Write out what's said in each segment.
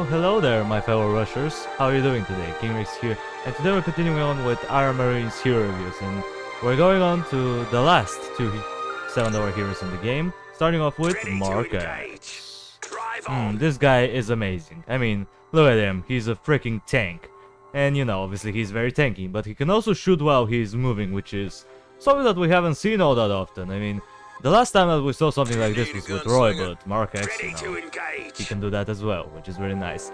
Hello there, my fellow rushers. How are you doing today? King Rex here, and today we're continuing on with Iron Marine's hero reviews, and we're going on to the last two 7-hour heroes in the game, starting off with Marc X. This guy is amazing. I mean, look at him, he's a freaking tank. And you know, obviously he's very tanky, but he can also shoot while he's moving, which is something that we haven't seen all that often. I mean, the last time that we saw something like this was with Roy, but Marc X, you know, he can do that as well, which is really nice.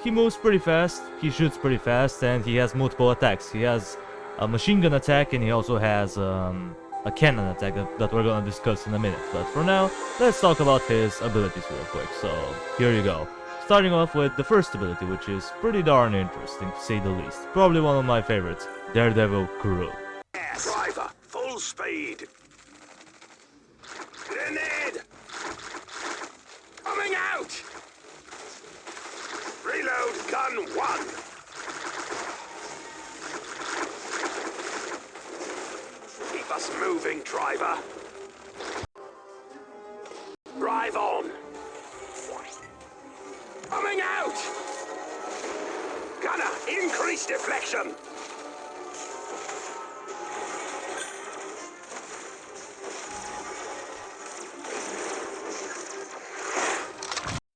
He moves pretty fast, he shoots pretty fast, and he has multiple attacks. He has a machine gun attack, and he also has a cannon attack that we're gonna discuss in a minute. But for now, let's talk about his abilities real quick. So, here you go. Starting off with the first ability, which is pretty darn interesting to say the least. Probably one of my favorites, Daredevil Crew. Driver, full speed. Grenade! Coming out! Reload gun 1. Keep us moving, driver. Drive on. Coming out! Gunner, increase deflection!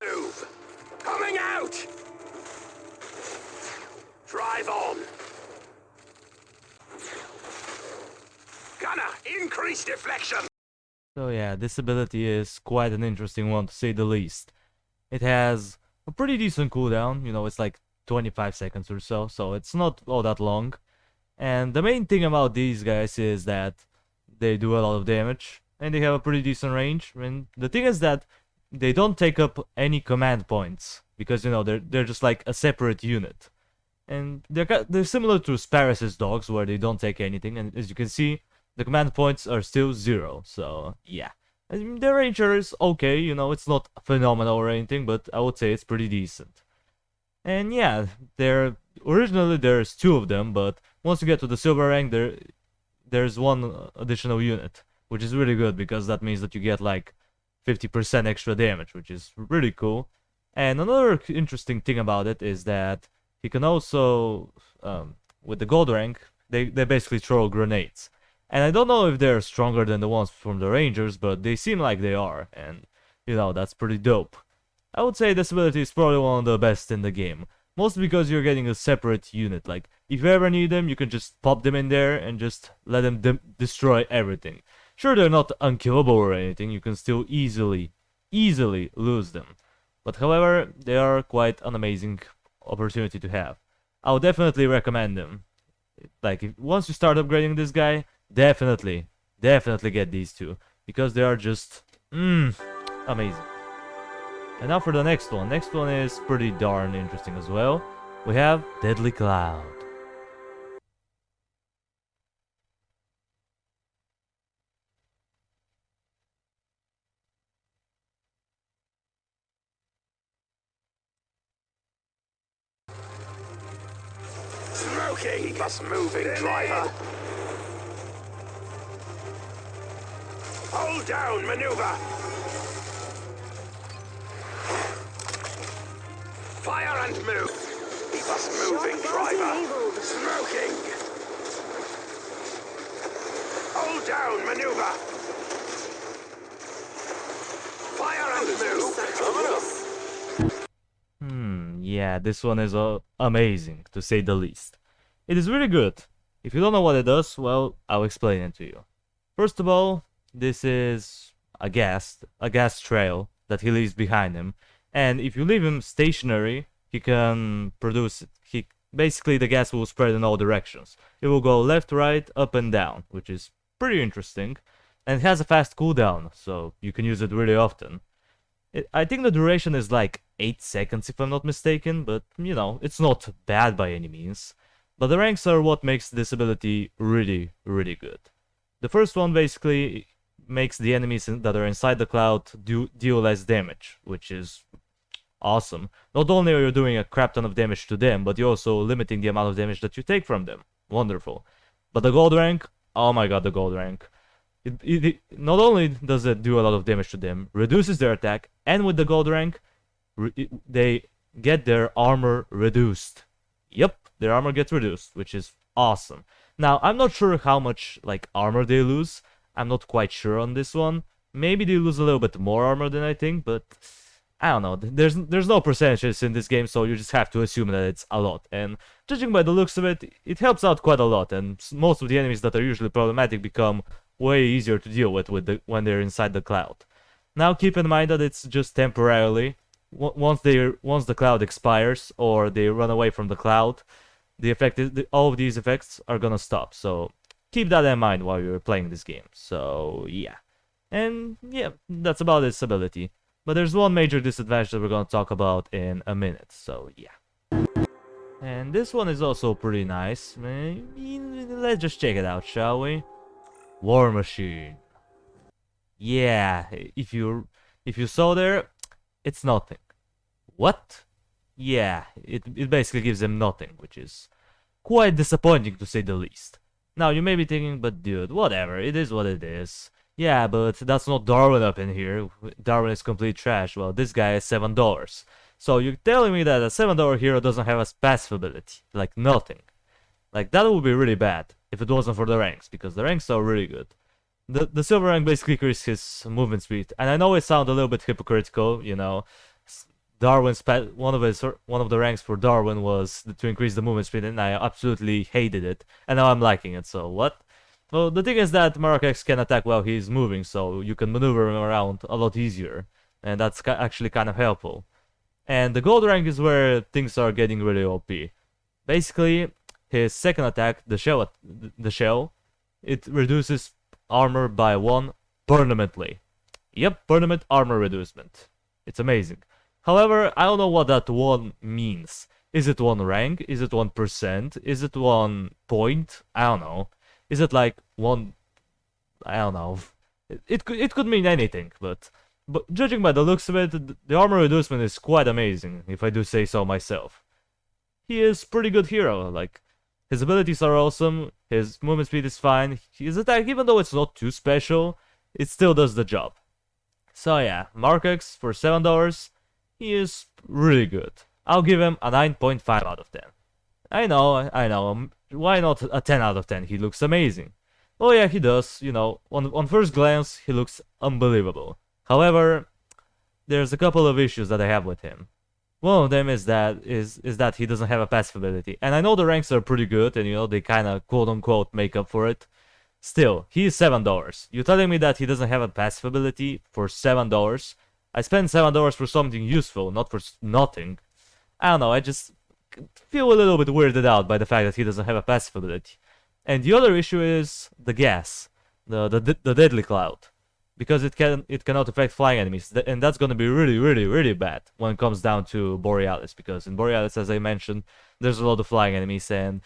Move! Coming out! Drive on! Gunner, increase deflection! So yeah, this ability is quite an interesting one to say the least. It has a pretty decent cooldown, you know, it's like 25 seconds or so, so it's not all that long. And the main thing about these guys is that they do a lot of damage, and they have a pretty decent range. And the thing is that they don't take up any command points, because, you know, they're just like a separate unit. And they're similar to Sparrow's dogs, where they don't take anything, and as you can see, the command points are still 0, so yeah. I mean, their range is okay, you know, it's not phenomenal or anything, but I would say it's pretty decent. And yeah, originally there's 2 of them, but once you get to the silver rank, there's 1 additional unit, which is really good, because that means that you get like 50% extra damage, which is really cool. And another interesting thing about it is that he can also, with the gold rank, they basically throw grenades. And I don't know if they're stronger than the ones from the Rangers, but they seem like they are, and, you know, that's pretty dope. I would say this ability is probably one of the best in the game, mostly because you're getting a separate unit. Like, if you ever need them, you can just pop them in there and just let them destroy everything. Sure, they're not unkillable or anything, you can still easily lose them. But however, they are quite an amazing opportunity to have. I would definitely recommend them. Like, once you start upgrading this guy, definitely get these 2, because they are just amazing. And now for the next one. Next one is pretty darn interesting as well. We have Deadly Cloud. Smoking! Keep us moving, driver. Hold down, maneuver. Fire and move. Keep us moving, driver. Smoking. Hold down, maneuver. Fire and move. Yeah, this one is amazing, to say the least. It is really good. If you don't know what it does, well, I'll explain it to you. First of all, this is a gas trail that he leaves behind him. And if you leave him stationary, he can produce, basically the gas will spread in all directions. It will go left, right, up and down, which is pretty interesting. And it has a fast cooldown, so you can use it really often. I think the duration is like 8 seconds if I'm not mistaken, but you know, it's not bad by any means. But the ranks are what makes this ability really good. The first one basically makes the enemies that are inside the cloud deal less damage, which is awesome. Not only are you doing a crap ton of damage to them, but you're also limiting the amount of damage that you take from them. Wonderful. But the gold rank, oh my god, the gold rank. It not only does it do a lot of damage to them, reduces their attack, and with the gold rank, they get their armor reduced. Yep, their armor gets reduced, which is awesome. Now, I'm not sure how much like armor they lose. I'm not quite sure on this one. Maybe they lose a little bit more armor than I think, but I don't know. There's no percentages in this game, so you just have to assume that it's a lot. And judging by the looks of it, it helps out quite a lot. And most of the enemies that are usually problematic become way easier to deal with when they're inside the cloud. Now keep in mind that it's just temporarily. Once the cloud expires or they run away from the cloud, all of these effects are gonna stop. So keep that in mind while you're playing this game. So yeah, and yeah, that's about its ability. But there's one major disadvantage that we're gonna talk about in a minute. So yeah, and this one is also pretty nice. Let's just check it out, shall we? War Machine. Yeah, if you saw there, it's nothing. What? Yeah, it basically gives him nothing, which is quite disappointing to say the least. Now you may be thinking, but dude, whatever, it is what it is. Yeah, but that's not Darwin up in here. Darwin is complete trash. Well, this guy is $7. So you're telling me that a $7 hero doesn't have a passive ability? Like nothing. Like that would be really bad if it wasn't for the ranks, because the ranks are really good. The silver rank basically increases his movement speed, and I know it sounds a little bit hypocritical, you know. Darwin's one of the ranks for Darwin was to increase the movement speed, and I absolutely hated it, and now I'm liking it. So what? Well, the thing is that Marc X can attack while he's moving, so you can maneuver him around a lot easier, and that's actually kind of helpful. And the gold rank is where things are getting really OP. Basically, his second attack, the shell, it reduces armor by 1 permanently. Yep, permanent armor reducement. It's amazing. However, I don't know what that 1 means. Is it 1 rank? Is it 1%? Is it 1 point? I don't know. Is it like 1... I don't know. It could mean anything, but judging by the looks of it, the armor reducement is quite amazing, if I do say so myself. He is pretty good hero, like, his abilities are awesome, his movement speed is fine, his attack, even though it's not too special, it still does the job. So yeah, Marc X for $7, he is really good. I'll give him a 9.5 out of 10. I know, why not a 10 out of 10? He looks amazing. Oh yeah, he does, you know, on first glance, he looks unbelievable. However, there's a couple of issues that I have with him. One of them is that he doesn't have a passive ability. And I know the ranks are pretty good, and you know, they kinda quote-unquote make up for it. Still, he is $7. You're telling me that he doesn't have a passive ability for $7? I spent $7 for something useful, not for nothing. I don't know, I just feel a little bit weirded out by the fact that he doesn't have a passive ability. And the other issue is the gas, the deadly cloud. Because it cannot affect flying enemies, and that's gonna be really bad when it comes down to Borealis, because in Borealis, as I mentioned, there's a lot of flying enemies, and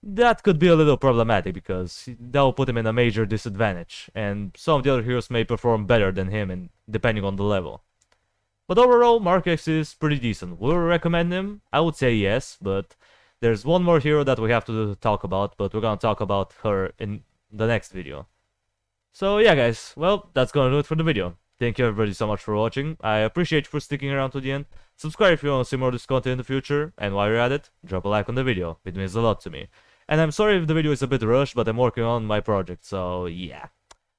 that could be a little problematic because that will put him in a major disadvantage, and some of the other heroes may perform better than him, and depending on the level. But overall, Marc X is pretty decent. Will we recommend him? I would say yes, but there's one more hero that we have to talk about, but we're gonna talk about her in the next video. So yeah guys, well, that's gonna do it for the video. Thank you everybody so much for watching. I appreciate you for sticking around to the end. Subscribe if you want to see more of this content in the future, and while you're at it, drop a like on the video. It means a lot to me. And I'm sorry if the video is a bit rushed, but I'm working on my project, so yeah.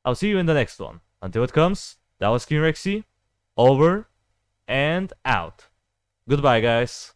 I'll see you in the next one. Until it comes, that was King Rexy, over and out. Goodbye guys.